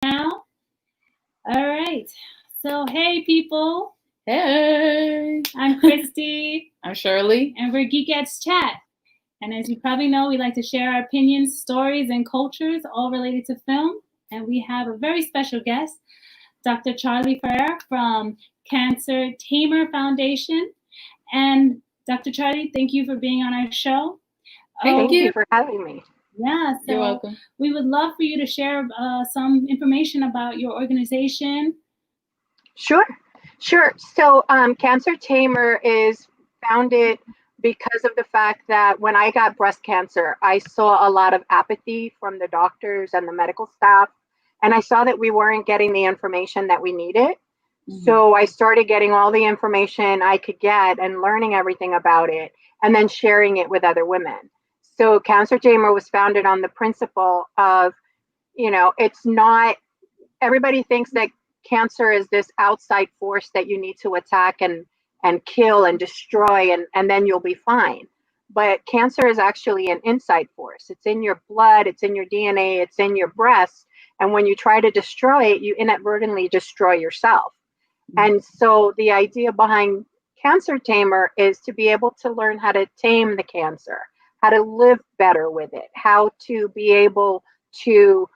now? All right. So, hey, people. Hey. I'm Christy. I'm Shirley. And we're Geekettes Chat. And as you probably know, we like to share our opinions, stories, and cultures all related to film. And we have a very special guest, Dr. Charley Ferrer from Cancer Tamer Foundation. And Dr. Charley, thank you for being on our show. Thank you for having me. Yeah, so You're welcome. We would love for you to share some information about your organization. Sure. So Cancer Tamer is founded because of the fact that when I got breast cancer, I saw a lot of apathy from the doctors and the medical staff. And I saw that we weren't getting the information that we needed. Mm-hmm. So I started getting all the information I could get and learning everything about it and then sharing it with other women. So Cancer Tamer was founded on the principle of, it's not, everybody thinks that cancer is this outside force that you need to attack and kill and destroy and then you'll be fine. But cancer is actually an inside force. It's in your blood, it's in your DNA, it's in your breast. And when you try to destroy it, you inadvertently destroy yourself. Mm-hmm. And so the idea behind Cancer Tamer is to be able to learn how to tame the cancer, how to live better with it, how to be able to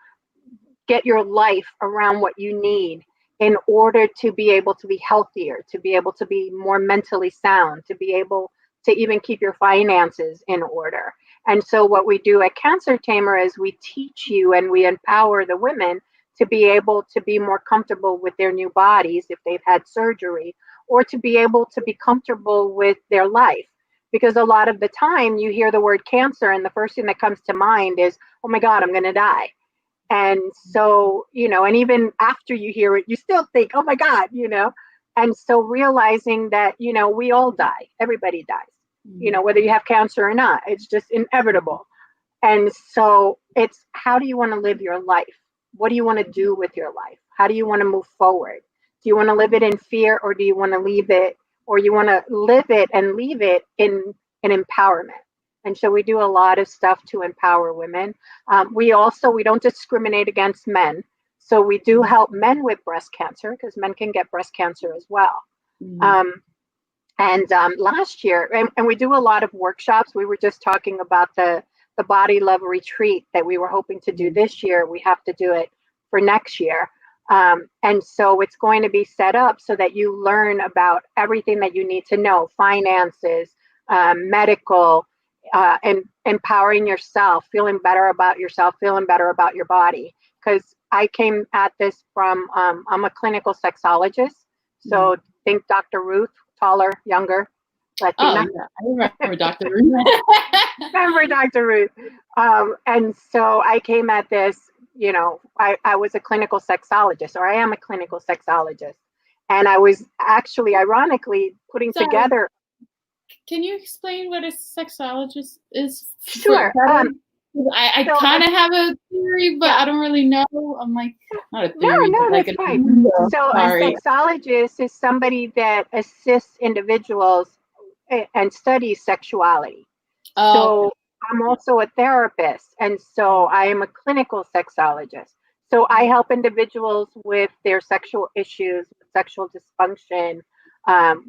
get your life around what you need in order to be able to be healthier, to be able to be more mentally sound, to be able to even keep your finances in order. And so what we do at Cancer Tamer is we teach you and we empower the women to be able to be more comfortable with their new bodies if they've had surgery, or to be able to be comfortable with their life. Because a lot of the time you hear the word cancer and the first thing that comes to mind is, oh my God, I'm going to die. And so, and even after you hear it, you still think, oh my God, and so realizing that, we all die, everybody dies, whether you have cancer or not, it's just inevitable. And so it's, how do you want to live your life? What do you want to do with your life? How do you want to move forward? Do you want to live it in fear, or do you want to leave it, or you want to live it and leave it in empowerment? And so we do a lot of stuff to empower women. We don't discriminate against men. So we do help men with breast cancer, because men can get breast cancer as well. Mm-hmm. Last year, and we do a lot of workshops. We were just talking about the Body Love Retreat that we were hoping to do this year. We have to do it for next year. And so it's going to be set up so that you learn about everything that you need to know, finances, medical, and empowering yourself, feeling better about yourself, feeling better about your body. Because I came at this from, I'm a clinical sexologist. So think Dr. Ruth, taller, younger, Latina. Oh, yeah. I remember Dr. Ruth. Remember Dr. Ruth. And so I came at this, I was a clinical sexologist, or I am a clinical sexologist. And I was actually, ironically, putting together. Can you explain what a sexologist is? Sure. I kind of have a theory, but I don't really know. I'm like, not a theory. No, but that's fine. So a sexologist is somebody that assists individuals and studies sexuality. Oh, so okay. I'm also a therapist, and so I am a clinical sexologist. So I help individuals with their sexual issues, sexual dysfunction,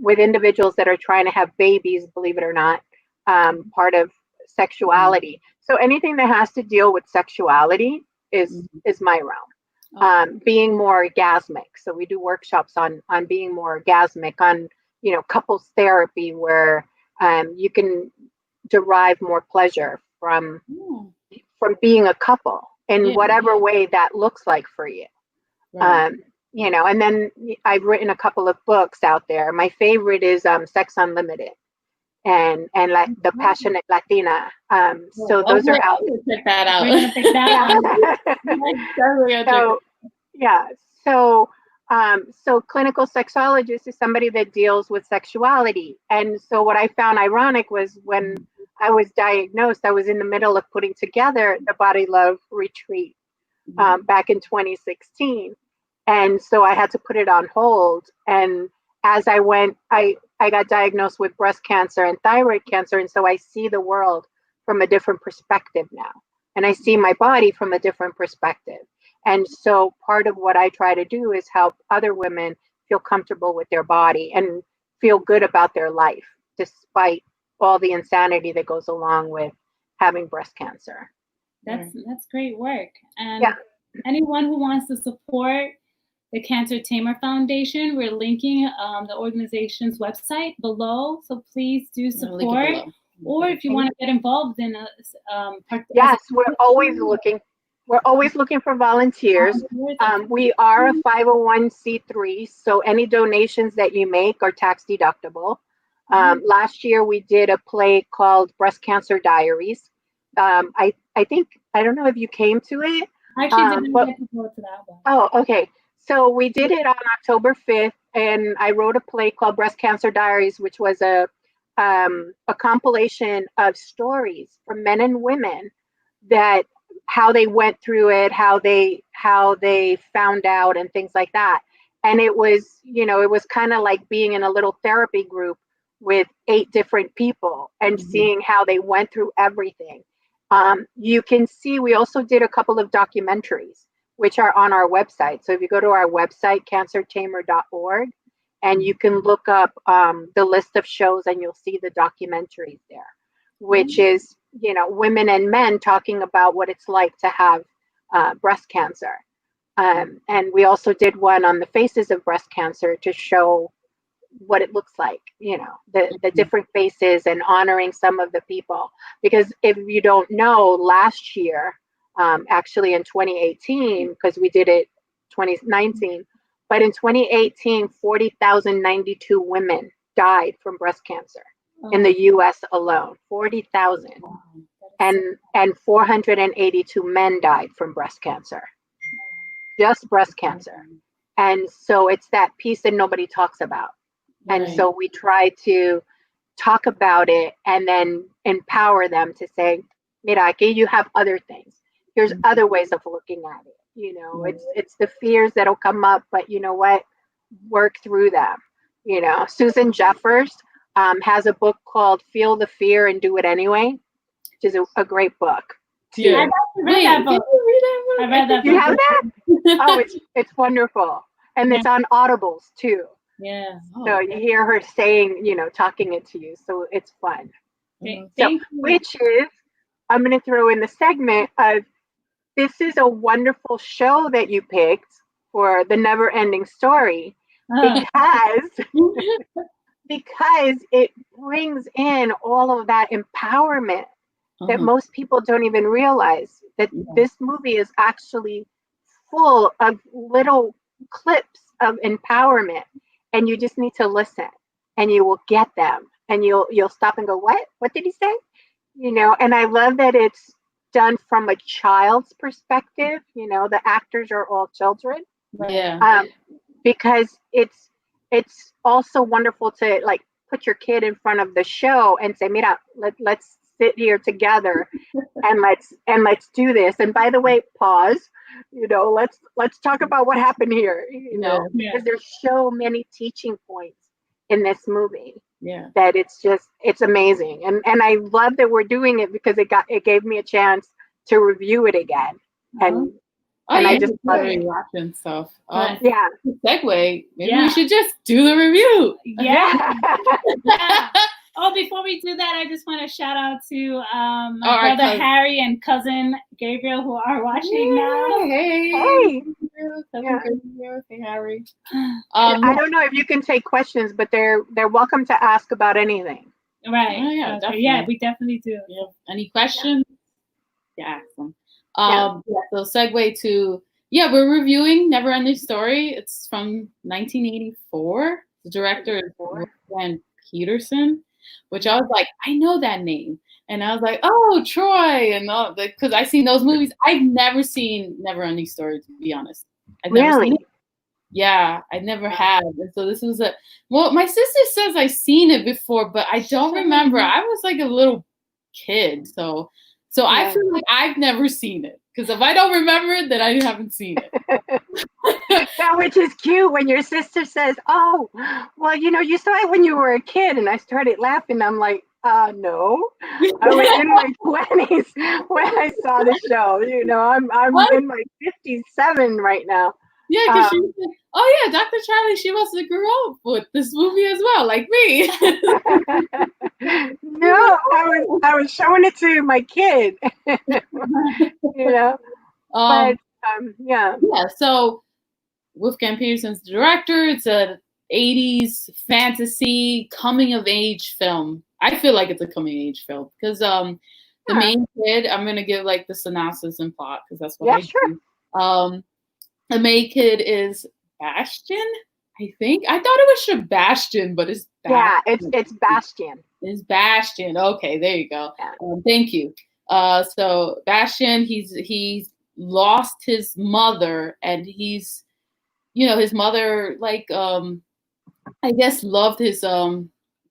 with individuals that are trying to have babies, believe it or not, part of sexuality. So anything that has to deal with sexuality is my realm. Being more orgasmic. So we do workshops on being more orgasmic, on couples therapy, where you can derive more pleasure from being a couple in whatever way that looks like for you. Right. And then I've written a couple of books out there. My favorite is Sex Unlimited and like the Passionate Latina. So those are out. Check that out. We're gonna pick that out. So clinical sexologist is somebody that deals with sexuality. And so what I found ironic was when I was diagnosed, I was in the middle of putting together the Body Love Retreat back in 2016. And so I had to put it on hold. And as I went, I got diagnosed with breast cancer and thyroid cancer. And so I see the world from a different perspective now. And I see my body from a different perspective. And so part of what I try to do is help other women feel comfortable with their body and feel good about their life, despite all the insanity that goes along with having breast cancer. That's great work. And anyone who wants to support the Cancer Tamer Foundation, we're linking the organization's website below. So please do support. Or if you want to get involved in a yes, we're always looking for volunteers. We are a 501c3, so any donations that you make are tax deductible. Last year we did a play called Breast Cancer Diaries. I think, I don't know if you came to it. I actually didn't get to go to that one. Oh, okay. So we did it on October 5th, and I wrote a play called Breast Cancer Diaries, which was a compilation of stories from men and women, that how they went through it, how they found out, and things like that. And it was, it was kind of like being in a little therapy group with 8 different people and seeing how they went through everything. You can see we also did a couple of documentaries, which are on our website. So if you go to our website, cancertamer.org, and you can look up the list of shows, and you'll see the documentaries there, which is, women and men talking about what it's like to have breast cancer. And we also did one on the faces of breast cancer to show what it looks like, the different faces, and honoring some of the people. Because if you don't know, last year, actually in 2018, because we did it 2019, but in 2018, 40,092 women died from breast cancer in the U.S. alone. 40,000, and 482 men died from breast cancer, just breast cancer. And so it's that piece that nobody talks about. And so we try to talk about it and then empower them to say, mira, aquí you have other things. Here's other ways of looking at it. It's the fears that'll come up, but you know what? Work through them. Susan Jeffers has a book called Feel the Fear and Do It Anyway, which is a great book. Yeah. I read that book. I read that book. You have that? Oh, it's wonderful. And it's on Audibles too. Yeah. So you hear her saying, talking it to you. So it's fun. Okay. Which is, I'm going to throw in the segment of, this is a wonderful show that you picked for the Neverending Story, because it brings in all of that empowerment that most people don't even realize, that this movie is actually full of little clips of empowerment, and you just need to listen, and you will get them, and you'll stop and go, what did he say? And I love that it's done from a child's perspective. The actors are all children. Because it's also wonderful to like put your kid in front of the show and say, mira, let's sit here together and let's do this. And by the way, pause, let's talk about what happened here, because there's so many teaching points in this movie. That it's amazing. And I love that we're doing it, because it gave me a chance to review it again. And I just love it. Watching stuff. Segue. Maybe we should just do the review. Yeah. Oh, before we do that, I just want to shout out to my brother Harry and cousin Gabriel, who are watching now. Hey. Hey, Harry. I don't know if you can take questions, but they're welcome to ask about anything. Right. Oh, yeah, yeah, we definitely do. Yeah. Any questions? Yeah, ask them. So segue to, we're reviewing Neverending Story. It's from 1984. The director is Roseanne Peterson, which I was like, I know that name. And I was like, oh, Troy, and all, because I've seen those movies. I've never seen Neverending Story, to be honest. I've never seen it. Yeah, I never have. And so this was my sister says I've seen it before, but I don't remember. I was like a little kid. So I feel like I've never seen it. Because if I don't remember it, then I haven't seen it. That, which is cute when your sister says, oh, well, you saw it when you were a kid. And I started laughing. I'm like, No, I was in my 20s when I saw the show. You know, I'm What? in my 57 right now. Yeah, because she was like, oh yeah, Dr. Charley, she must have grew up with this movie as well, like me. No, I was showing it to my kid. You know, but yeah. Yeah, so Wolfgang Petersen's the director. It's a 80s fantasy coming of age film. I feel like it's a coming of age film because the main kid, I'm gonna give like the synopsis and plot because that's what I do. The main kid is Bastian, I think. I thought it was Sebastian, but it's Bastian. Yeah, it's Bastian. It's Bastian. Okay, there you go. Yeah. Thank you. So Bastian, he's lost his mother, and he's, you know, his mother, like, I guess loved his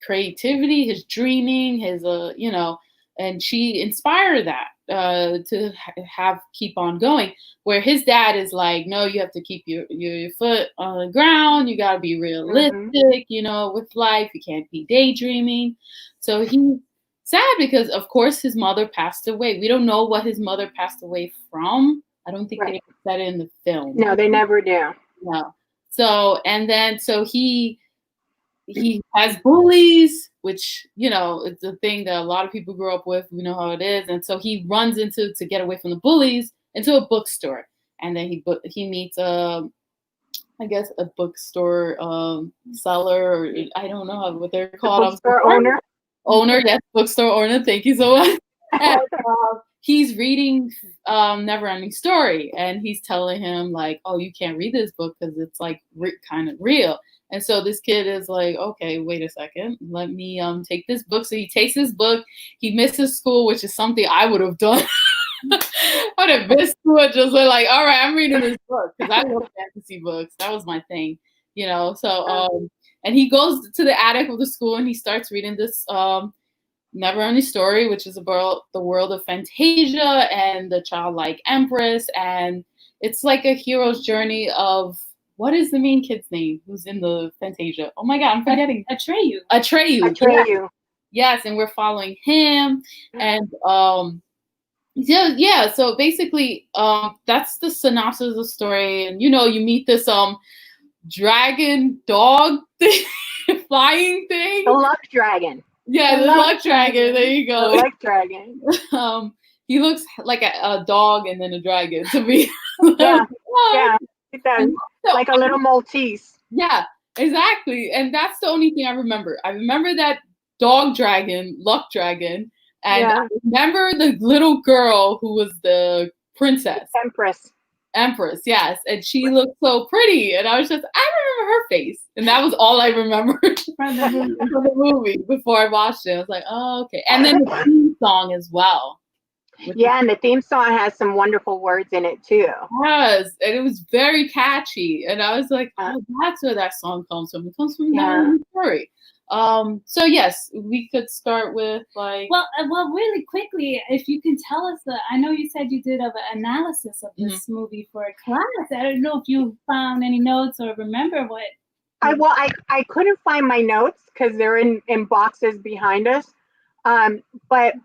creativity, his dreaming, his you know, and she inspired that to keep on going. Where his dad is like, no, you have to keep your foot on the ground. You got to be realistic, you know, with life. You can't be daydreaming. So he's sad because, of course, his mother passed away. We don't know what his mother passed away from. I don't think they said it in the film. No, they never do. No. So, and then, so he has bullies, which, you know, it's a thing that a lot of people grow up with. We know how it is. And so he runs to get away from the bullies, into a bookstore. And then he meets I guess a bookstore seller, or I don't know what they're called. Bookstore owner. Yes, bookstore owner. Thank you so much. And, he's reading Neverending Story, and he's telling him like, "Oh, you can't read this book because it's like kind of real." And so this kid is like, "Okay, wait a second, let me take this book." So he takes this book. He misses school, which is something I would have done. I would have missed school, just like, "All right, I'm reading this book," because I love fantasy books. That was my thing, you know. So and he goes to the attic of the school and he starts reading this Neverending Story, which is about the world of Fantasia and the childlike empress, and it's like a hero's journey of, what is the main kid's name who's in the Fantasia? Oh my God, I'm forgetting. Atreyu. Yes, and we're following him, and yeah. So basically, that's the synopsis of the story, and you know, you meet this dragon dog thing, flying thing. The luck dragon. Yeah, the luck dragon. There you go. The luck dragon. He looks like a dog and then a dragon to me. Yeah, it does. Like a little Maltese. Yeah, exactly. And that's the only thing I remember. I remember that dog dragon, luck dragon, and I remember the little girl who was the princess. Empress, yes. And she looked so pretty. And I was just, I remember her face. And that was all I remembered from the movie before I watched it. I was like, oh, okay. And then the theme song as well. Yeah, and the theme song has some wonderful words in it too. Yes, and it was very catchy. And I was like, oh, that's where that song comes from. It comes from Neverending Story. So yes, we could start with like. Well, really quickly, if you can tell us I know you said you did an analysis of this movie for a class. I don't know if you found any notes or remember what. I couldn't find my notes because they're in boxes behind us. But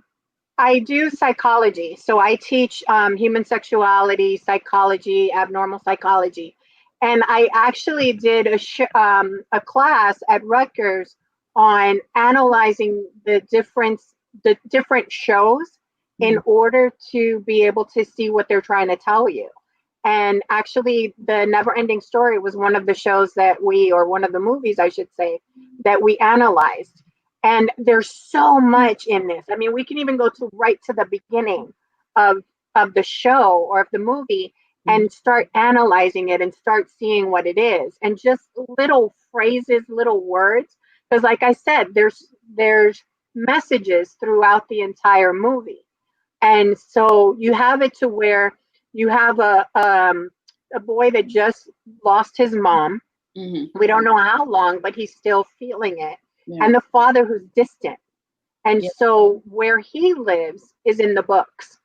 I do psychology, so I teach human sexuality, psychology, abnormal psychology, and I actually did a class at Rutgers on analyzing the different shows in order to be able to see what they're trying to tell you. And actually, the Neverending Story was one of the shows one of the movies, I should say, that we analyzed. And there's so much in this. I mean, we can even go right to the beginning of the show or of the movie and start analyzing it and start seeing what it is. And just little phrases, little words. Because like I said, there's messages throughout the entire movie. And so you have it to where you have a boy that just lost his mom. We don't know how long, but he's still feeling it. Yeah. And the father who's distant. And so where he lives is in the books.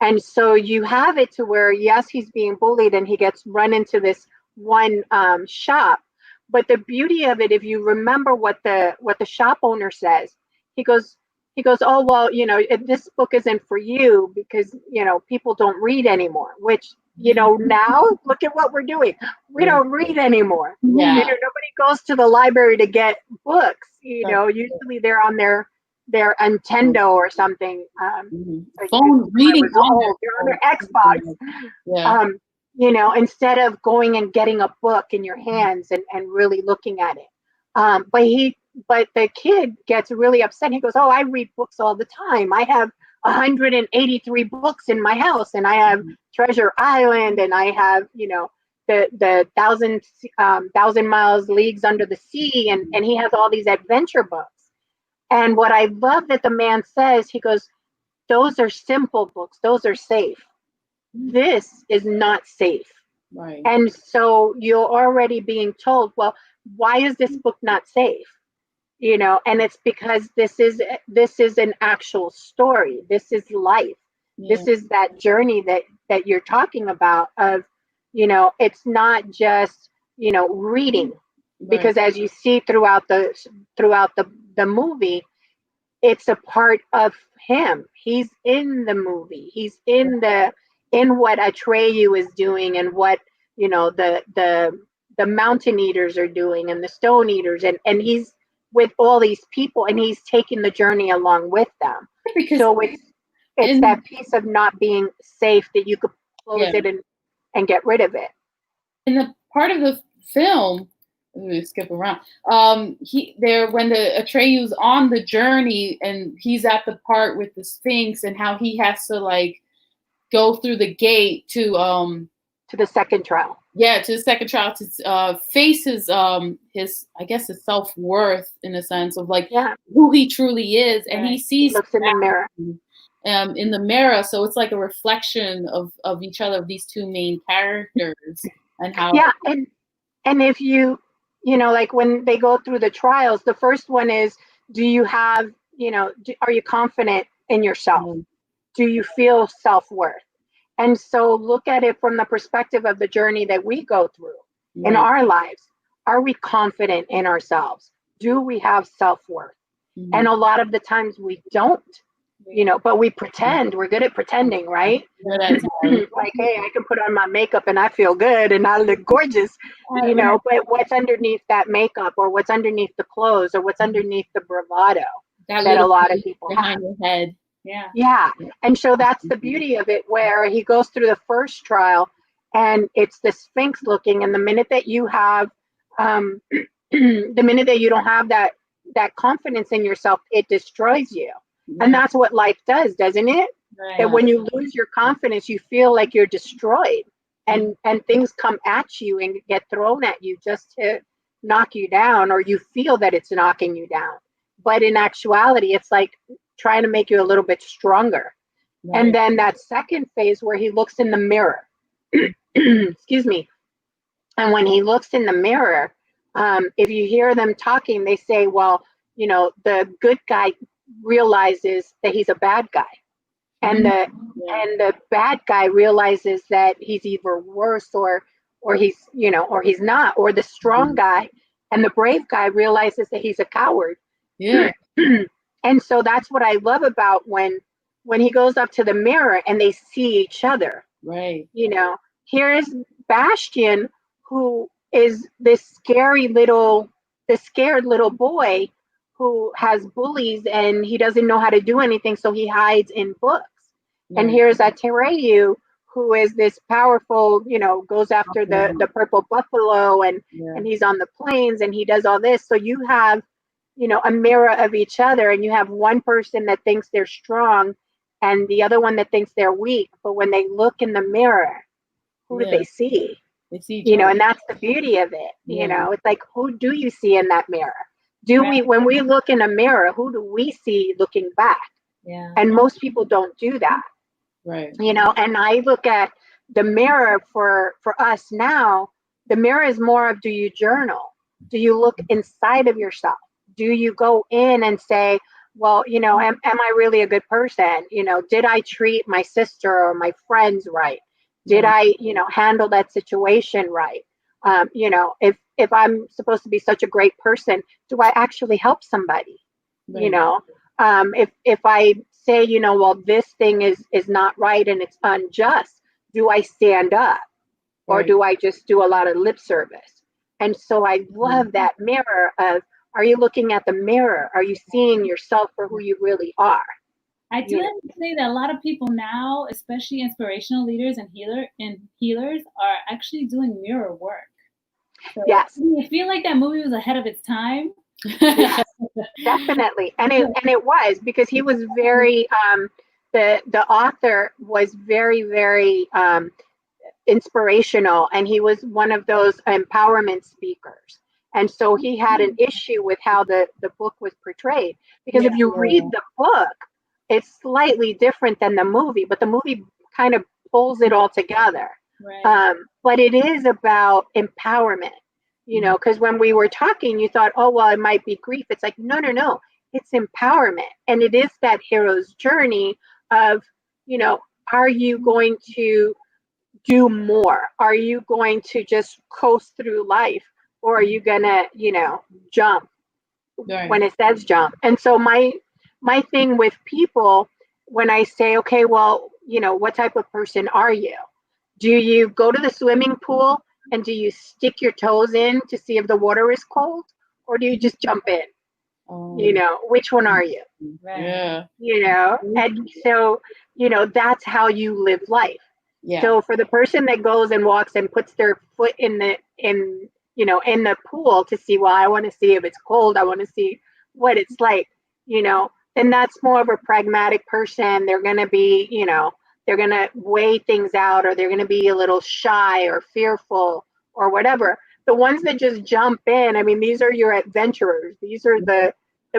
And so you have it to where, yes, he's being bullied and he gets run into this one shop. But the beauty of it, if you remember what the shop owner says, he goes, he goes, oh, well, if this book isn't for you because, people don't read anymore, which, now look at what we're doing. We don't read anymore. Yeah. Nobody goes to the library to get books. Usually they're on their Nintendo or something. Phone reading. They're on their Xbox. Yeah. Instead of going and getting a book in your hands and really looking at it. But the kid gets really upset. He goes, oh, I read books all the time. I have 183 books in my house, and I have Treasure Island, and I have, the thousand miles leagues under the sea, and he has all these adventure books. And what I love that the man says, he goes, those are simple books. Those are safe. This is not safe. Right. And so you're already being told, well, why is this book not safe? And it's because this is an actual story. This is life. Yeah. This is that journey that you're talking about of, it's not just, reading, right. Because as you see throughout the movie, it's a part of him. He's in the movie. He's in what Atreyu is doing, and what, the mountain eaters are doing, and the stone eaters, and he's with all these people, and he's taking the journey along with them. So it's that piece of not being safe that you could close it and get rid of it. In the part of the film, we skip around. When the Atreyu's on the journey, and he's at the part with the Sphinx, and how he has to go through the gate to the second trial. Yeah, to the second trial to face his self-worth, in a sense of who he truly is, and he sees, he looks in the mirror. In the mirror, so it's like a reflection of each other, of these two main characters, and how and if you when they go through the trials, the first one is, do you have are you confident in yourself? Do you feel self-worth? And so look at it from the perspective of the journey that we go through in our lives. Are we confident in ourselves? Do we have self-worth? Mm-hmm. And a lot of the times we don't, but we pretend. We're good at pretending, right? Like, hey, I can put on my makeup and I feel good and I look gorgeous, but what's underneath that makeup, or what's underneath the clothes, or what's underneath the bravado that a lot of people behind your head. Yeah. And so that's the beauty of it, where he goes through the first trial and it's the Sphinx looking. And the minute that you have, the minute that you don't have that confidence in yourself, it destroys you. Yeah. And that's what life does, doesn't it? Right. That when you lose your confidence, you feel like you're destroyed, and things come at you and get thrown at you just to knock you down, or you feel that it's knocking you down. But in actuality, it's like trying to make you a little bit stronger. Right. And then that second phase where he looks in the mirror, excuse me. And when he looks in the mirror, if you hear them talking, they say, well, the good guy realizes that he's a bad guy. And the bad guy realizes that he's either worse or he's, or he's not, or the strong guy and the brave guy realizes that he's a coward. Yeah. And so that's what I love about when he goes up to the mirror and they see each other. Right. Here's Bastian, who is this scared little boy who has bullies and he doesn't know how to do anything, so he hides in books. Right. And here's Atreyu, who is this powerful, goes after the purple buffalo, and he's on the plains and he does all this. So you have a mirror of each other, and you have one person that thinks they're strong and the other one that thinks they're weak. But when they look in the mirror, who do they see? They see and that's the beauty of it. It's like, who do you see in that mirror? When we look in a mirror, who do we see looking back? Yeah. And most people don't do that. Right. And I look at the mirror for us now. The mirror is more of, do you journal? Do you look inside of yourself? Do you go in and say, well, am I really a good person? Did I treat my sister or my friends right? Did I, handle that situation right? If I'm supposed to be such a great person, do I actually help somebody? Right. if I say, well, this thing is not right and it's unjust, do I stand up, or do I just do a lot of lip service? And so I love that mirror of, are you looking at the mirror? Are you seeing yourself for who you really are? I do have to say that a lot of people now, especially inspirational leaders and healers, are actually doing mirror work. So yes, I feel like that movie was ahead of its time. Yes, definitely, and it was, because he was very the author was very, very inspirational, and he was one of those empowerment speakers. And so he had an issue with how the book was portrayed, because if you read the book, it's slightly different than the movie, but the movie kind of pulls it all together. Right. But it is about empowerment, because when we were talking, you thought, oh, well, it might be grief. It's like, no, it's empowerment. And it is that hero's journey of, are you going to do more? Are you going to just coast through life? Or are you gonna, jump when it says jump? And so my thing with people, when I say, okay, well, what type of person are you? Do you go to the swimming pool and do you stick your toes in to see if the water is cold? Or do you just jump in? Which one are you? Yeah. And so, that's how you live life. Yeah. So for the person that goes and walks and puts their foot in the pool to see, well, I want to see if it's cold, I want to see what it's like, then that's more of a pragmatic person. They're going to be, they're going to weigh things out, or they're going to be a little shy or fearful or whatever. The ones that just jump in, I mean, these are your adventurers. These are the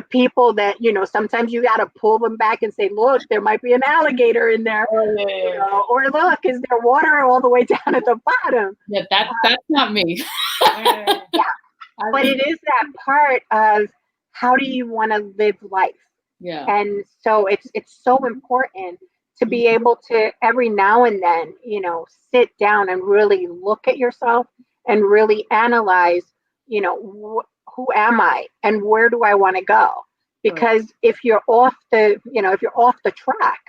people that, sometimes you got to pull them back and say, look, there might be an alligator in there. Or look, is there water all the way down at the bottom? Yeah, that's not me. Yeah. But it is that part of, how do you want to live life? Yeah. And so it's so important to be able to, every now and then, sit down and really look at yourself and really analyze, who am I and where do I want to go? Because if you're off the track,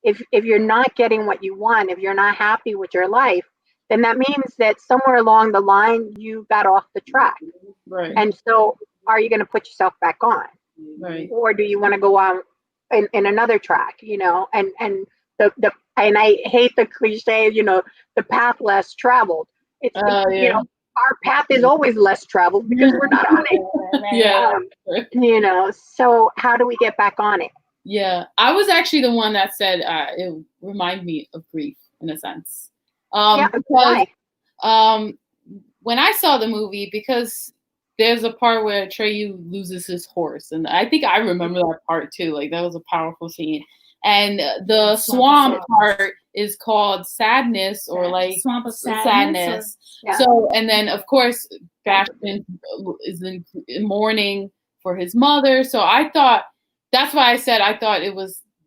if you're not getting what you want, if you're not happy with your life, then that means that somewhere along the line you got off the track. Right. And so, are you going to put yourself back on? Right. Or do you want to go on in another track? And the and I hate the cliche, the path less traveled. It's our path is always less traveled because we're not on it. Yeah. So how do we get back on it? Yeah, I was actually the one that said it reminded me of grief in a sense. Because when I saw the movie, because there's a part where Atreyu loses his horse, and I think I remember that part too. Like, that was a powerful scene. And the swamp part is called sadness, or like swamp of sadness. So, and then of course Bastion is in mourning for his mother. So I thought, that's why I said I thought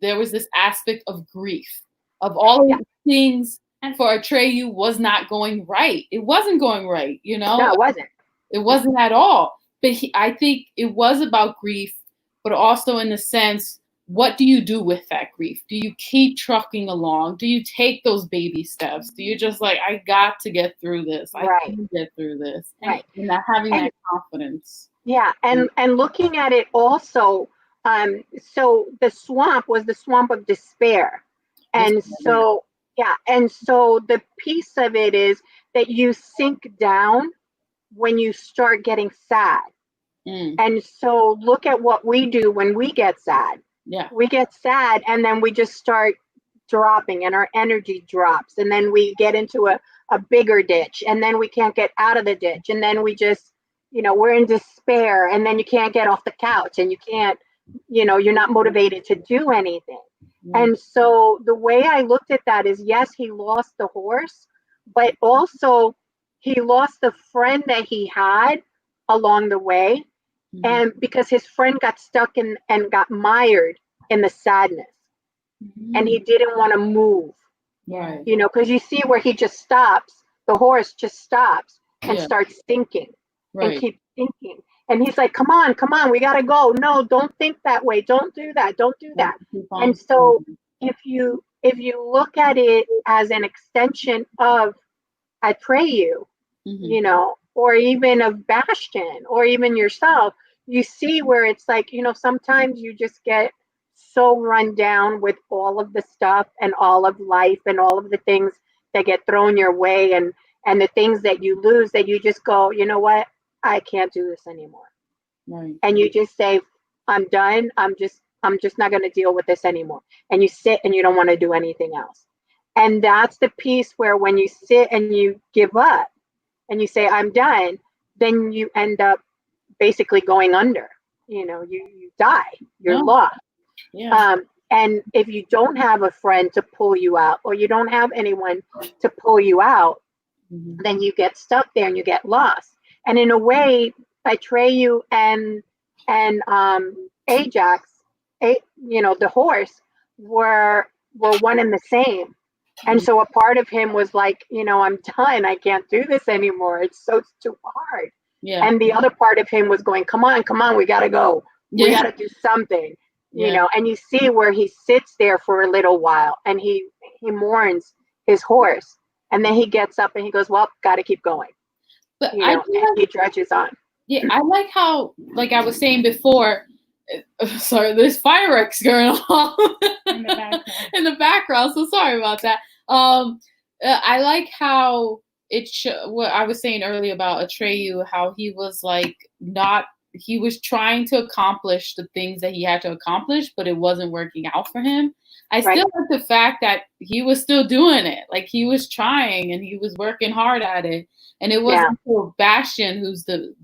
there was this aspect of grief, of all of the things for Atreyu was not going right. It wasn't going right, No, it wasn't. It wasn't at all. But I think it was about grief, but also in the sense, what do you do with that grief? Do you keep trucking along? Do you take those baby steps? Do you just like, I got to get through this. I can get through this. Right. And not having that confidence. Yeah. And looking at it also, so the swamp was the swamp of despair. And so, and so the piece of it is that you sink down when you start getting sad. And so look at what we do when we get sad. Yeah. We get sad and then we just start dropping and our energy drops. And then we get into a bigger ditch and then we can't get out of the ditch. And then we just, we're in despair, and then you can't get off the couch and you can't, you're not motivated to do anything. And so the way I looked at that is, yes, he lost the horse, but also he lost the friend that he had along the way. And because his friend got stuck in and got mired in the sadness, and he didn't want to move, right? Because you see where he just stops, the horse just stops and starts thinking and keeps thinking. And he's like, come on, we gotta go. No, don't think that way. Don't do that. Don't do that. And so if you look at it as an extension of Atreyu, you know, or even of Bastion, or even yourself, you see where it's like, you know, sometimes you just get so run down with all of the stuff and all of life and all of the things that get thrown your way, and the things that you lose, that you just go, you know what, I can't do this anymore. Right. And you just say, I'm done. I'm just not going to deal with this anymore. And you sit and you don't want to do anything else. And that's the piece where when you sit and you give up and you say, I'm done, then you end up basically going under. You know, you die. You're lost. Yeah. And if you don't have a friend to pull you out, or you don't have anyone to pull you out, then you get stuck there and you get lost. And in a way, Atreyu and Ajax, you know, the horse, were one and the same. And so a part of him was like, you know, I'm done. I can't do this anymore. It's too hard. Yeah. And the other part of him was going, come on, we gotta go. We gotta do something. You know, and you see where he sits there for a little while and he mourns his horse, and then he gets up and he goes, well, gotta keep going. But you know, and he trudges on. Yeah, I like how, like I was saying before, sorry, there's fireworks going on in the background. So sorry about that. I like how what I was saying earlier about Atreyu, how he was like he was trying to accomplish the things that he had to accomplish, but it wasn't working out for him. I still like the fact that he was still doing it. Like, he was trying and he was working hard at it. And it wasn't until Bastion, who's the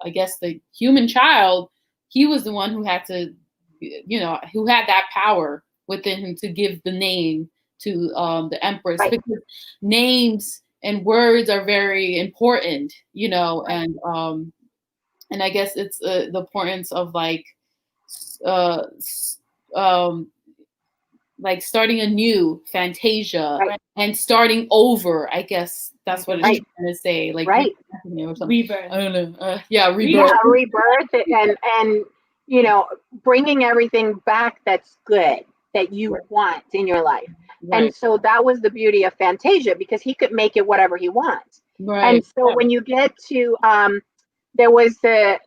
I guess the human child, he was the one who had to, you know, who had that power within him to give the name to the Empress. Because names and words are very important, you know, and I guess it's the importance of like starting a new Fantasia and starting over. I guess that's what it's trying to say. Like rebirth. I don't know. Rebirth. Yeah, rebirth, and you know, bringing everything back that's good that you want in your life. And so that was the beauty of Fantasia, because he could make it whatever he wants. And so when you get to there was the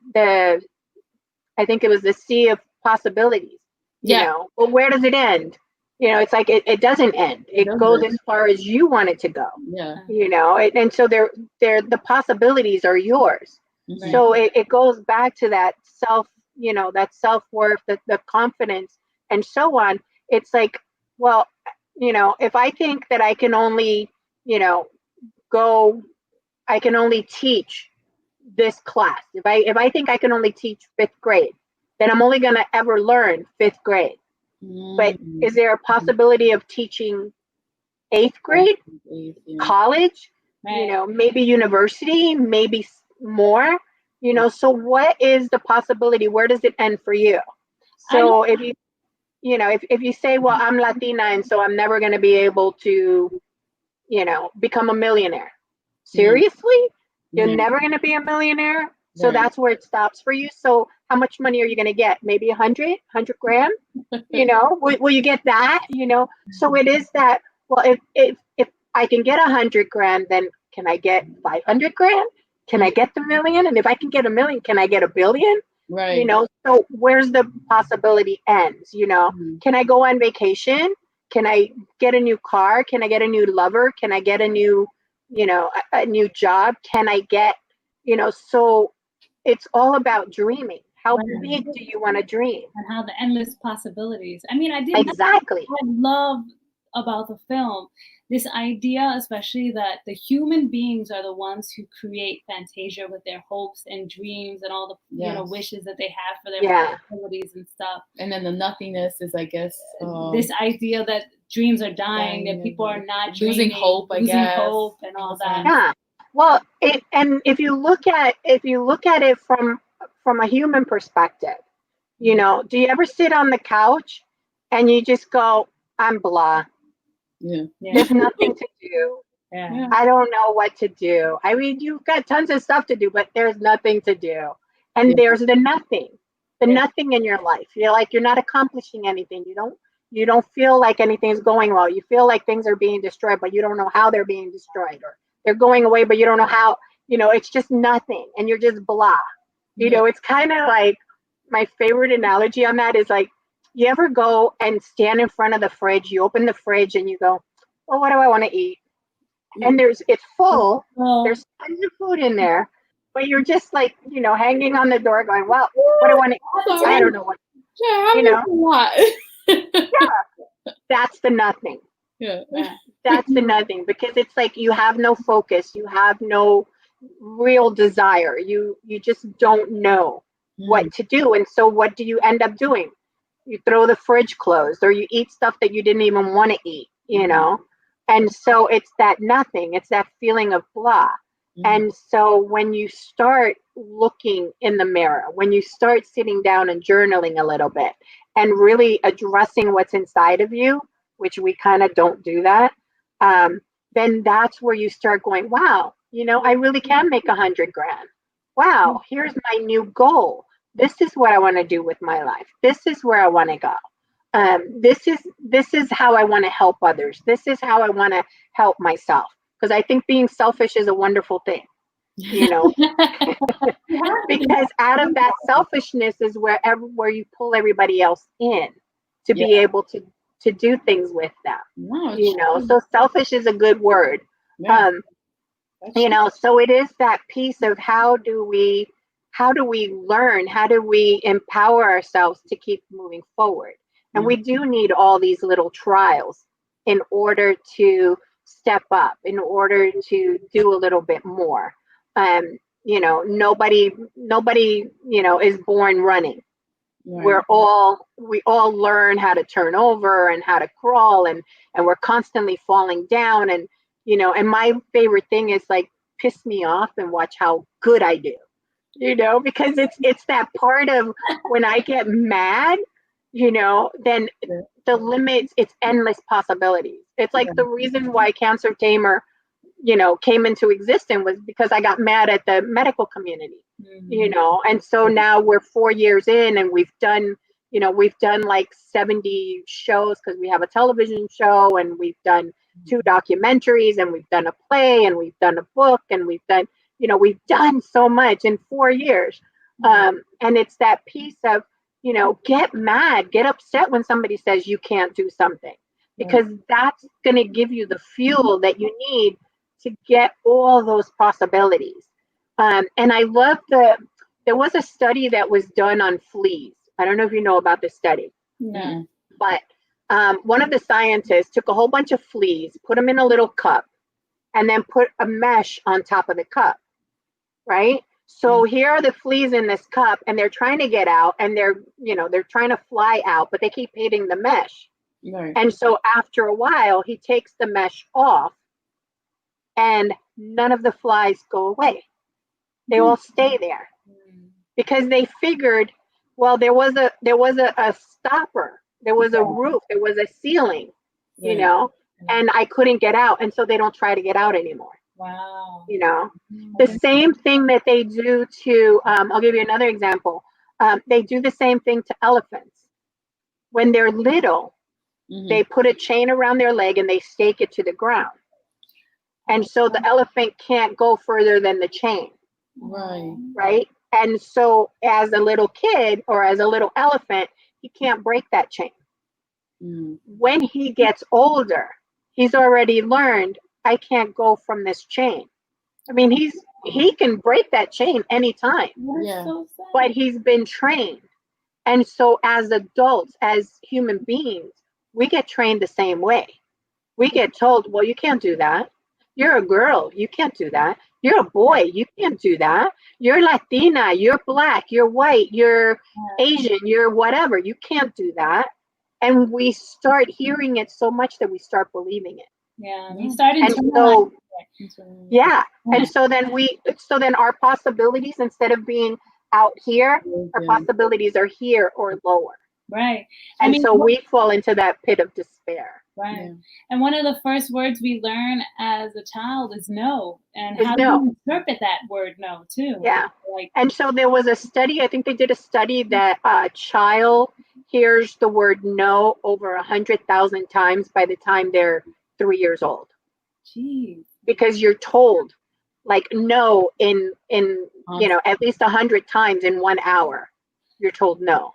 I think it was the Sea of Possibilities. You know, well, where does it end? You know, it's like it doesn't end. It goes as far as you want it to go. Yeah. You know, and so the possibilities are yours. So it goes back to that self, you know, that self-worth, the confidence, and so on. It's like, well, you know, if I think that I can only, you know, I can only teach this class. If I think I can only teach 5th grade, then I'm only going to ever learn 5th grade. But is there a possibility of teaching 8th grade, college, you know, maybe university, maybe more, you know? So what is the possibility? Where does it end for you? So if you say, well, I'm Latina, and so I'm never going to be able to, you know, become a millionaire. Seriously? You're never going to be a millionaire? So that's where it stops for you. So how much money are you going to get? Maybe 100 grand? You know, will you get that? You know, so it is that, well, if I can get 100 grand, then can I get 500 grand? Can I get the million? And if I can get a million, can I get a billion? You know, so where's the possibility ends? You know, can I go on vacation? Can I get a new car? Can I get a new lover? Can I get a new, you know, a new job? Can I get, you know, so it's all about dreaming. How big do you want to dream? And how the endless possibilities. I mean, I love about the film this idea, especially that the human beings are the ones who create Fantasia with their hopes and dreams and all the you know, wishes that they have for their possibilities and stuff. And then the nothingness is, I guess, this idea that dreams are dying, that people are not losing hope, losing hope, and all that. Yeah. Well, and if you look at it from a human perspective, you know, do you ever sit on the couch and you just go, I'm blah. There's nothing to do. I don't know what to do. I mean, you've got tons of stuff to do, but there's nothing to do. And there's the nothing in your life. You're like, you're not accomplishing anything. You don't feel like anything's going well. You feel like things are being destroyed, but you don't know how they're being destroyed, or they're going away, but you don't know how, it's just nothing. And you're just blah. It's kind of like, my favorite analogy on that is like, you ever go and stand in front of the fridge, you open the fridge and you go, well, what do I want to eat? And it's full, there's tons of food in there, but you're just like, hanging on the door going, well, what do I want to eat? I don't know what, yeah, that's the nothing. Yeah. That's the nothing, because it's like you have no focus, you have no real desire, you just don't know what to do. And so what do you end up doing? You throw the fridge closed, or you eat stuff that you didn't even want to eat, and so it's that nothing, it's that feeling of blah. And so when you start looking in the mirror, when you start sitting down and journaling a little bit and really addressing what's inside of you, which we kind of don't do that, then that's where you start going, wow, I really can make 100 grand. Wow, here's my new goal. This is what I want to do with my life. This is where I want to go. This is how I want to help others. This is how I want to help myself. Because I think being selfish is a wonderful thing, because out of that selfishness is where you pull everybody else in to be able to do things with them. So selfish is a good word. So it is that piece of how do we learn, how do we empower ourselves to keep moving forward? And we do need all these little trials in order to step up, in order to do a little bit more. Nobody is born running. Right. We all learn how to turn over and how to crawl, and we're constantly falling down. And and my favorite thing is like, piss me off and watch how good I do. Because it's that part of when I get mad, then the limits, it's endless possibilities. It's like the reason why Cancer Tamer, came into existence was because I got mad at the medical community, and so now we're 4 years in, and we've done like 70 shows, because we have a television show, and we've done 2 documentaries, and we've done a play, and we've done a book, and we've done so much in 4 years. And it's that piece of, get mad, get upset when somebody says you can't do something, because that's going to give you the fuel that you need to get all those possibilities. And I love there was a study that was done on fleas. I don't know if you know about this study. Yeah. But one of the scientists took a whole bunch of fleas, put them in a little cup, and then put a mesh on top of the cup, right? So here are the fleas in this cup, and they're trying to get out, and they're trying to fly out, but they keep hitting the mesh. Right. And so after a while, he takes the mesh off, and none of the flies go away. They all stay there, because they figured, well, there was a stopper, there was a roof, there was a ceiling, and I couldn't get out, and so they don't try to get out anymore. Wow. The same thing that they do to, I'll give you another example. They do the same thing to elephants. When they're little, they put a chain around their leg and they stake it to the ground. And so the elephant can't go further than the chain. Right. And so as a little kid, or as a little elephant, he can't break that chain. When he gets older, he's already learned, I can't go from this chain. I mean, he can break that chain anytime, but he's been trained. And so as adults, as human beings, we get trained the same way. We get told, well, you can't do that. You're a girl, you can't do that. You're a boy, you can't do that. You're Latina, you're Black, you're white, you're Asian, you're whatever. You can't do that. And we start hearing it so much that we start believing it. Yeah, you started. And so, and so then our possibilities, instead of being out here, our possibilities are here or lower. Right. And so we fall into that pit of despair. Right. Yeah. And one of the first words we learn as a child is no. And Is how no. do you interpret that word no too? Yeah. Like, And so there was a study, I think they did a study that a child hears the word no over 100,000 times by the time they're 3 years old. geez. Because you're told like no in at least 100 times in 1 hour. You're told no.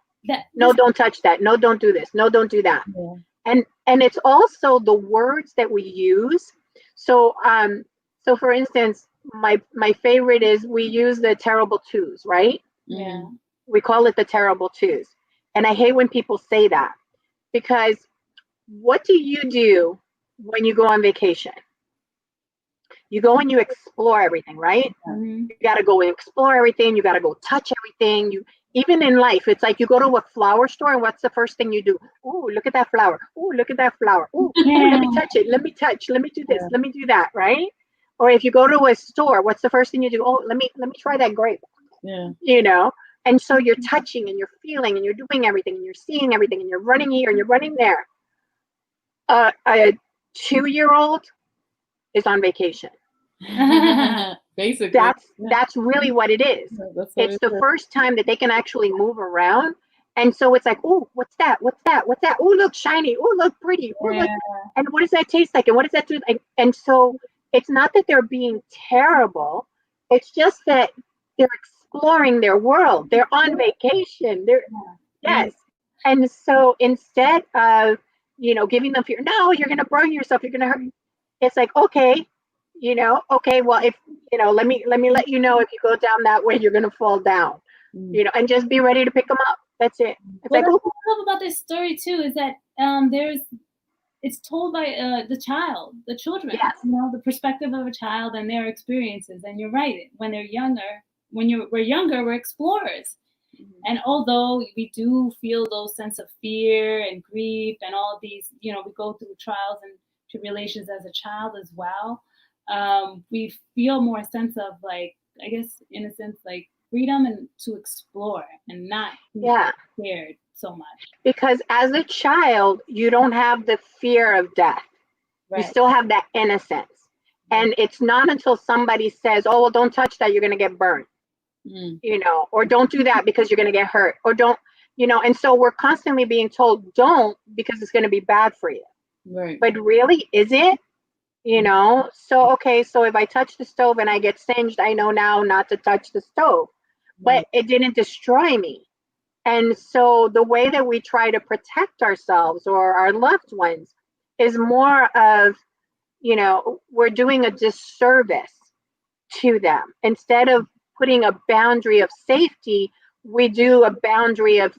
No, don't touch that. No, don't do this. No, don't do that. Yeah. And it's also the words that we use. So for instance, my favorite is we use the terrible twos, right? Yeah. We call it the terrible twos. And I hate when people say that, because what do you do when you go on vacation? You go and you explore everything, right? Mhm. You got to go and explore everything. You got to go touch everything. Even in life, it's like you go to a flower store, and what's the first thing you do? Oh, look at that flower. Oh, look at that flower. Oh, let me touch it. Let me touch. Let me do this. Let me do that, right? Or if you go to a store, what's the first thing you do? Oh, let me try that grape. Yeah. And so you're touching and you're feeling and you're doing everything and you're seeing everything and you're running here and you're running there. A 2-year-old is on vacation. Basically. That's really what it is. It's the first time that they can actually move around. And so it's like, oh, what's that? What's that? What's that? Oh, look shiny. Oh, look pretty. Oh, look. And what does that taste like? And what does that do? And so it's not that they're being terrible. It's just that they're exploring their world. They're on vacation. Yes. And so instead of, giving them fear, no, you're going to burn yourself. You're going to hurt. It's like, okay, okay, well, if, let me let you know if you go down that way, you're going to fall down, and just be ready to pick them up. That's it. It's what like, I love about this story too is that it's told by the child, the children, Yes. the perspective of a child and their experiences. And you're right. When they're younger, we're younger, we're explorers. Mm-hmm. And although we do feel those sense of fear and grief and all these, we go through trials and tribulations as a child as well. We feel more sense of like, I guess, in a sense, like freedom and to explore and not be scared so much. Because as a child, you don't have the fear of death. Right. You still have that innocence. Right. And it's not until somebody says, oh, well, don't touch that, you're going to get burned. Or don't do that because you're going to get hurt, or don't, and so we're constantly being told don't because it's going to be bad for you. Right. But really, is it? So, okay, so if I touch the stove and I get singed, I know now not to touch the stove, but it didn't destroy me. And so the way that we try to protect ourselves or our loved ones is more of, we're doing a disservice to them. Instead of putting a boundary of safety, we do a boundary of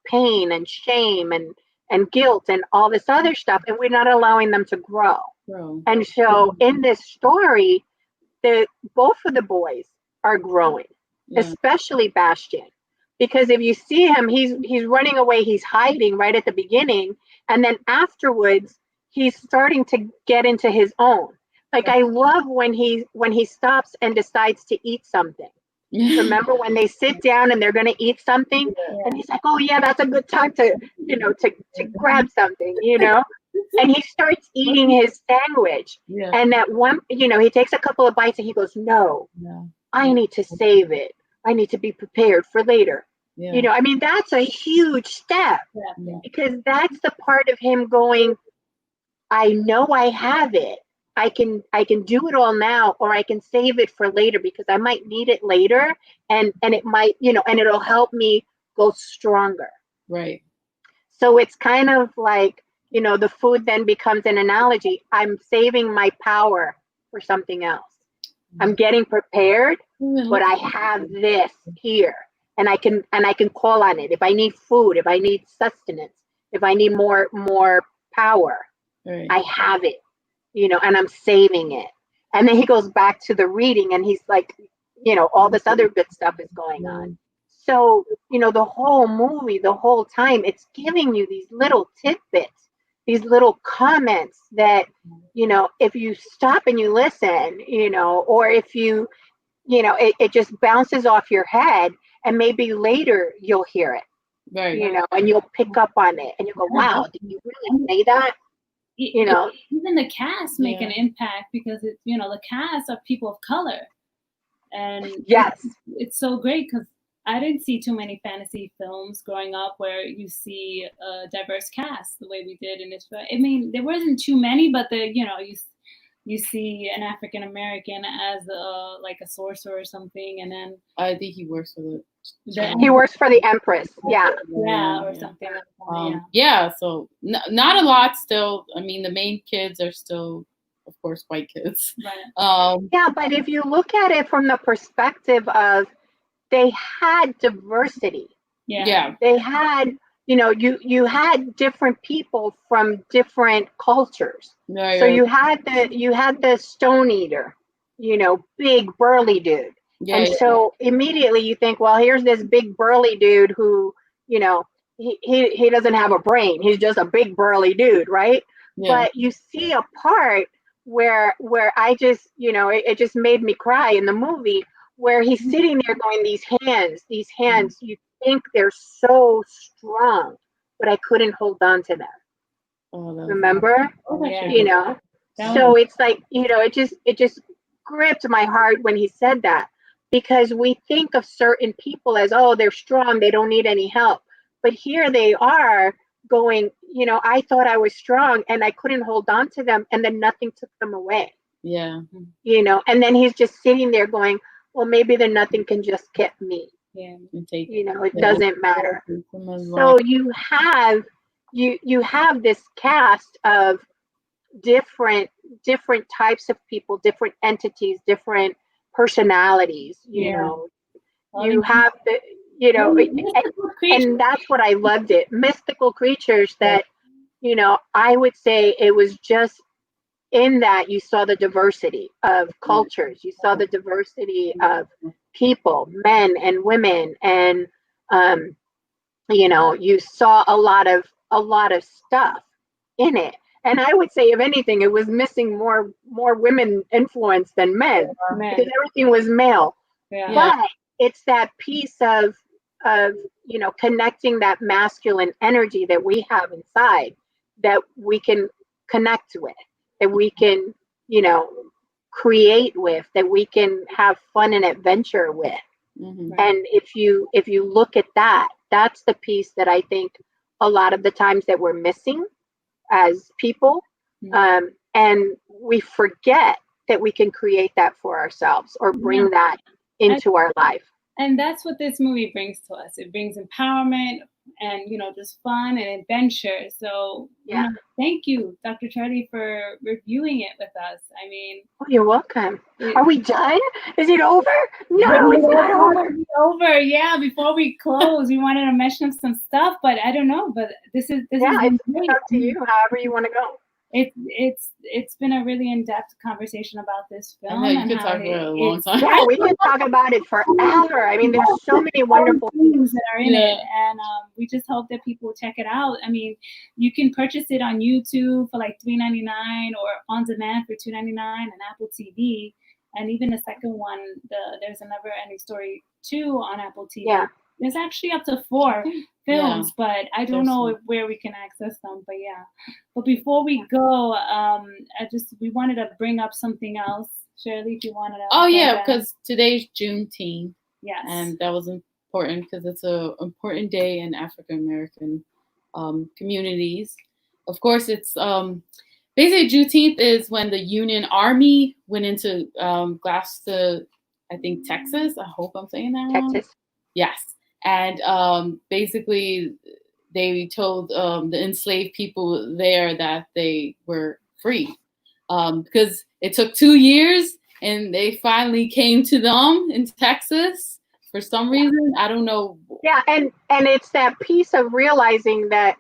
pain and shame and guilt and all this other stuff, and we're not allowing them to grow. And so in this story, both of the boys are growing, especially Bastian, because if you see him, he's running away, he's hiding right at the beginning, and then afterwards he's starting to get into his own. Like, I love when he stops and decides to eat something. Remember when they sit down and they're going to eat something, and he's like, oh yeah, that's a good time to to grab something, and he starts eating his sandwich. And that one, he takes a couple of bites and he goes, no, I need to save it. I need to be prepared for later. I mean, that's a huge step, because that's the part of him going, I know I have it. I can do it all now, or I can save it for later because I might need it later, and it might, and it'll help me go stronger. Right. So it's kind of like, the food then becomes an analogy. I'm saving my power for something else. I'm getting prepared, but I have this here, and I can call on it if I need food, if I need sustenance, if I need more power. Right. I have it. And I'm saving it. And then he goes back to the reading and he's like, all this other good stuff is going on. So, the whole movie, the whole time, it's giving you these little tidbits, these little comments that, if you stop and you listen, or if you, it just bounces off your head, and maybe later you'll hear it, right. And you'll pick up on it and you go, wow, did you really say that? even the cast make an impact because it's, the cast are people of color. And yes, it's so great because I didn't see too many fantasy films growing up where you see a diverse cast the way we did in this film. I mean, there wasn't too many, but you see an African American as like a sorcerer or something, and then I think he works for he works for the Empress. Yeah, or something like that. So not a lot still. I mean, the main kids are still, of course, white kids. Right. But if you look at it from the perspective of they had diversity. Yeah. They had, you had different people from different cultures. So you had the Stone Eater, big burly dude. So immediately you think, well, here's this big burly dude who, he doesn't have a brain. He's just a big burly dude, right? Yeah. But you see a part where I just, it just made me cry in the movie where he's sitting there going, these hands, you think they're so strong, but I couldn't hold on to them. Oh, remember? So it's like, it just gripped my heart when he said that, because we think of certain people as, oh, they're strong, they don't need any help. But here they are going, I thought I was strong and I couldn't hold on to them, and then nothing took them away. Yeah. And then he's just sitting there going, well, maybe the nothing can just get me. Yeah. It doesn't matter. So you have this cast of different types of people, different entities, different personalities. You have the and that's what I loved it. Mystical creatures that I would say it was just in that you saw the diversity of cultures, you saw the diversity of people, men and women, and you saw a lot of stuff in it. And I would say, if anything, it was missing more women influence than men, because everything was male. Yeah. But it's that piece of connecting that masculine energy that we have inside that we can connect with, that we can, create with, that we can have fun and adventure with. Mm-hmm. And if you look at that, that's the piece that I think a lot of the times that we're missing as people. Mm-hmm. And we forget that we can create that for ourselves or bring that into our life. And that's what this movie brings to us. It brings empowerment and, just fun and adventure. So, thank you, Dr. Charley, for reviewing it with us. I mean... Oh, you're welcome. Are we done? Is it over? No, it's not over. It's over. Yeah, before we close, we wanted to mention some stuff, but I don't know. But this is it's up to you, however you want to go. It's been a really in-depth conversation about this film. I know, you could talk for a long time. Yeah, we could talk about it forever. I mean, there's so many wonderful things that are in it, and we just hope that people check it out. I mean, you can purchase it on YouTube for like $3.99 or on demand for $2.99 and Apple TV. And even the second one, there's a Neverending Story 2 on Apple TV. Yeah. There's actually up to 4 films, but I don't know where we can access them. But but before we go, we wanted to bring up something else. Shirley, if you wanted to. Oh yeah, because today's Juneteenth. Yes. And that was important because it's an important day in African American communities. Of course, it's basically Juneteenth is when the Union Army went into Gloucester, I think Texas. I hope I'm saying that wrong. Texas. Yes. And basically, they told the enslaved people there that they were free because it took 2 years and they finally came to them in Texas for some reason. I don't know. Yeah, and it's that piece of realizing that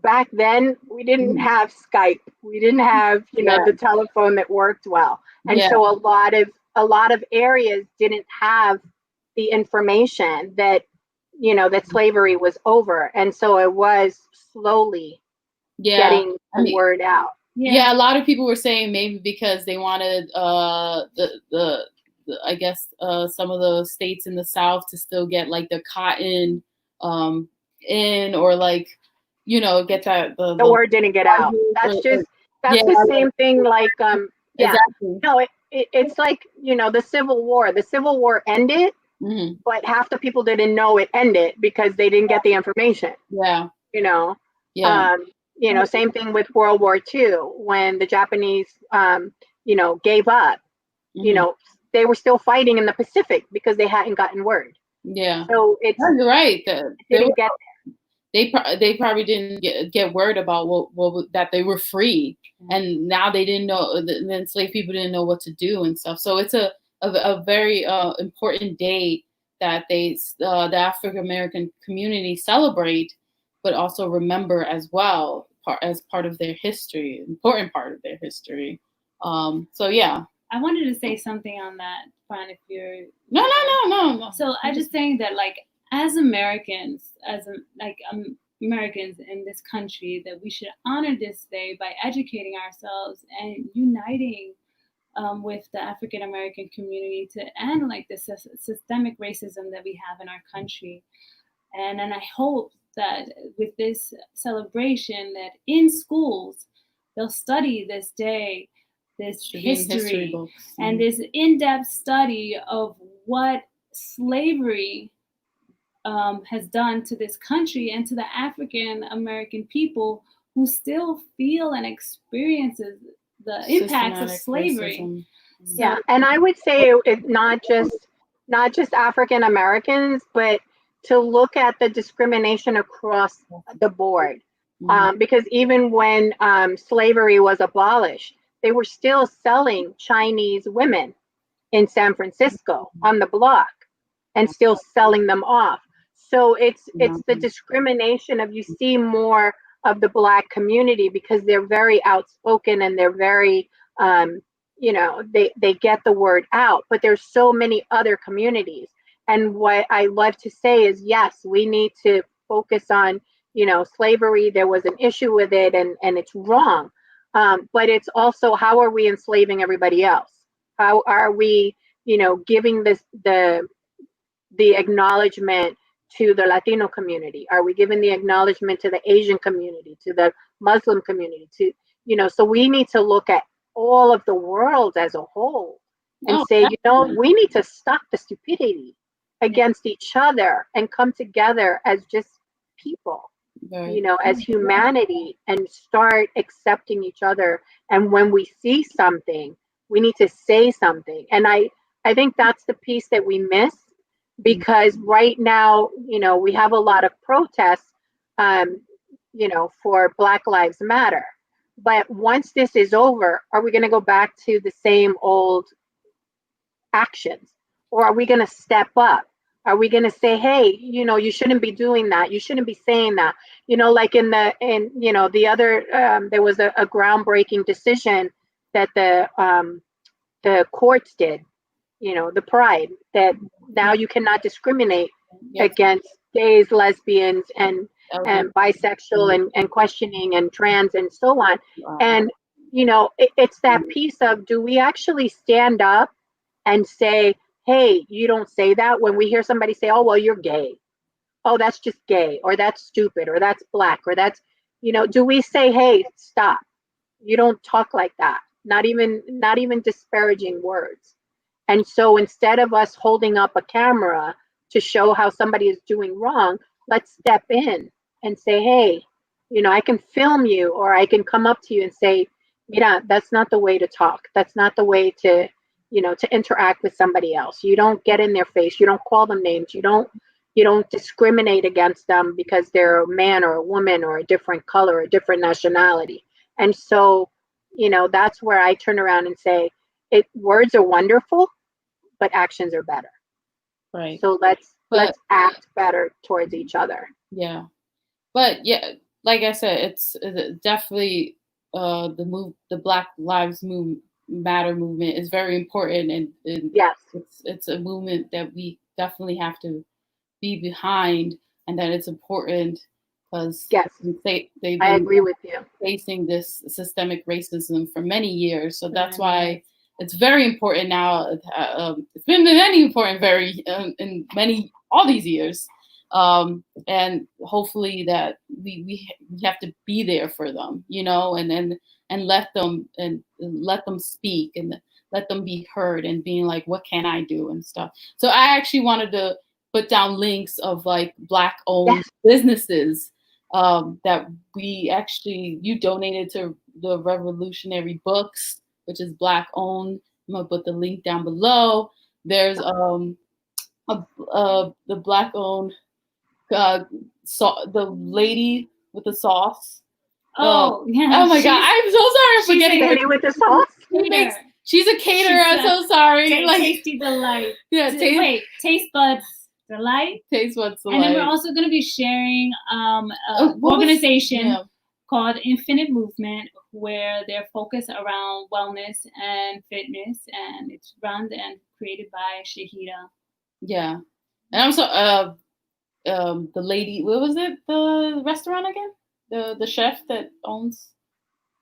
back then we didn't have Skype. We didn't have the telephone that worked well, and so a lot of areas didn't have the information that that slavery was over, and so it was slowly getting the word out. Yeah, a lot of people were saying maybe because they wanted the I guess some of the states in the South to still get like the cotton in, or like get that the word didn't get out. That's the same thing. Like, exactly. no, it's like, the Civil War. The Civil War ended, but half the people didn't know it ended because they didn't get the information. Yeah. Yeah. Same thing with World War II when the Japanese, gave up. They were still fighting in the Pacific because they hadn't gotten word. Yeah. So it's you're right. They probably didn't get word about what that they were free, and now they didn't know. The enslaved people didn't know what to do and stuff. So it's a very important day that the African American community celebrate, but also remember as well as part of their history, important part of their history. So yeah. I wanted to say something on that, Fran, if you're... No. So I just think that, like, as Americans, Americans in this country, that we should honor this day by educating ourselves and uniting with the African American community to end, like, the systemic racism that we have in our country. And I hope that with this celebration, that in schools, they'll study this day, this history and this in-depth study of what slavery has done to this country and to the African American people who still feel and experiences the impacts of slavery. Racism. Yeah, and I would say it's not just African Americans, but to look at the discrimination across the board. Because even when slavery was abolished, they were still selling Chinese women in San Francisco on the block and still selling them off. So it's the discrimination of, you see more of the Black community because they're very outspoken and they're very, they get the word out, but there's so many other communities. And what I love to say is, yes, we need to focus on, slavery. There was an issue with it and it's wrong. But it's also, how are we enslaving everybody else? How are we, giving the acknowledgement to the Latino community? Are we giving the acknowledgement to the Asian community, to the Muslim community, so we need to look at all of the world as a whole and say, we need to stop the stupidity against each other and come together as just people. As humanity, and start accepting each other. And when we see something, we need to say something. And I think that's the piece that we miss, because right now, we have a lot of protests, for Black Lives Matter. But once this is over, are we going to go back to the same old actions? Or are we going to step up? Are we going to say, hey, you shouldn't be doing that. You shouldn't be saying that. Like the other, there was a groundbreaking decision that the courts did, the Pride, that now you cannot discriminate against gays, lesbians, and bisexual and questioning and trans and so on. Wow. And, it's that piece of, do we actually stand up and say, hey, you don't say that? When we hear somebody say, oh, well, you're gay. Oh, that's just gay, or that's stupid, or that's Black, or that's, do we say, hey, stop. You don't talk like that. Not even disparaging words. And so instead of us holding up a camera to show how somebody is doing wrong, let's step in and say, hey, I can film you, or I can come up to you and say, that's not the way to talk. That's not the way to interact with somebody else. You don't get in their face. You don't call them names. You don't discriminate against them because they're a man or a woman or a different color or a different nationality. And so, that's where I turn around and say, words are wonderful, but actions are better. Right. So let's act better towards each other. Yeah. But yeah, like I said, it's definitely the Black Lives Matter movement is very important, and yes, it's a movement that we definitely have to be behind, and that it's important because they've been I agree with you, facing this systemic racism for many years. So that's why it's very important now. It's been very important in all these years. And hopefully that we have to be there for them, you know, and let them speak and let them be heard and being like, what can I do and stuff. So I actually wanted to put down links of like Black-owned businesses that you donated to the Revolutionary Books, which is Black-owned. I'm gonna put the link down below. There's the Black-owned the lady with the sauce. Oh, yeah. Oh my God, I'm so sorry for forgetting the lady with the sauce. She's a caterer. I'm so sorry. Tasty Delight. Yeah, Tastebudz Delight. Tastebudz Delight. And then we're also going to be sharing an organization called Infinite Movement, where they're focused around wellness and fitness, and it's run and created by Shahida. Yeah, and also the lady. What was it? The restaurant again? The chef that owns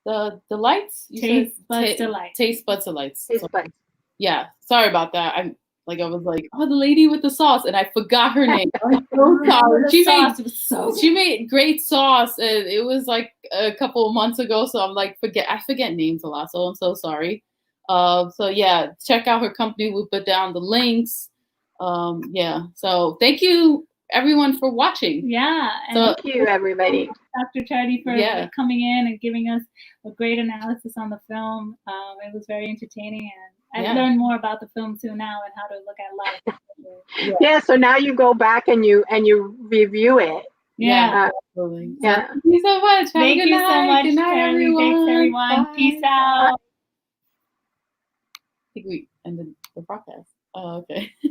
the Delights. Tastebudz Delight. Tastebudz Delights. Tastebudz. Yeah, sorry about that. I was like, oh, the lady with the sauce, and I forgot her name. I'm so sorry. She made great sauce, and it was like a couple of months ago. So I'm like, I forget names a lot, so I'm so sorry. So yeah, check out her company. We'll put down the links. Yeah. So thank you everyone for watching. Yeah. And thank you everybody. Dr. Charley for coming in and giving us a great analysis on the film. It was very entertaining, and I've learned more about the film too now and how to look at life. Yeah, so now you go back and you review it. Yeah. Absolutely. Yeah. Thank you so much. Thank you so much. Good night, everyone. Thanks, everyone. Bye. Peace out. I think we ended the broadcast. Oh, okay.